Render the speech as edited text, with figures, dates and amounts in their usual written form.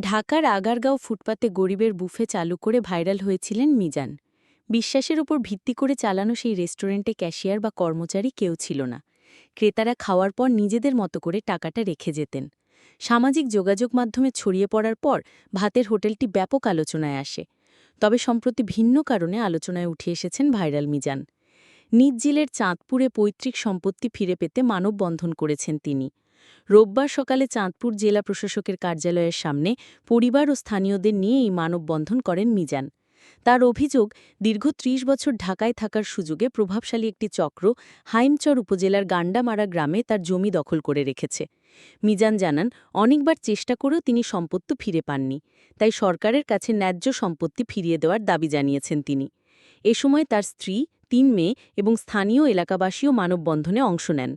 ঢাকার আগারগাঁও ফুটপাতে গরিবের বুফে চালু করে ভাইরাল হয়েছিলেন মিজান। বিশ্বাসের ওপর ভিত্তি করে চালানো সেই রেস্টুরেন্টে ক্যাশিয়ার বা কর্মচারী কেউ ছিল না। ক্রেতারা খাওয়ার পর নিজেদের মতো করে টাকাটা রেখে যেতেন। সামাজিক যোগাযোগ মাধ্যমে ছড়িয়ে পড়ার পর ভাতের হোটেলটি ব্যাপক আলোচনায় আসে। তবে সম্প্রতি ভিন্ন কারণে আলোচনায় উঠে এসেছেন ভাইরাল মিজান। নিজ জেলের চাঁদপুরে পৈতৃক সম্পত্তি ফিরে পেতে মানববন্ধন করেছেন তিনি। রোববার সকালে চাঁদপুর জেলা প্রশাসকের কার্যালয়ের সামনে পরিবার ও স্থানীয়দের নিয়ে এই মানববন্ধন করেন মিজান। তার অভিযোগ, দীর্ঘ ৩০ বছর ঢাকায় থাকার সুযোগে প্রভাবশালী একটি চক্র হাইমচর উপজেলার গান্ডামারা গ্রামে তার জমি দখল করে রেখেছে। মিজান জানান, অনেকবার চেষ্টা করেও তিনি সম্পত্তি ফিরে পাননি, তাই সরকারের কাছে ন্যায্য সম্পত্তি ফিরিয়ে দেওয়ার দাবি জানিয়েছেন তিনি। এ সময় তার স্ত্রী, ৩ মেয়ে এবং স্থানীয় এলাকাবাসীও মানববন্ধনে অংশ নেন।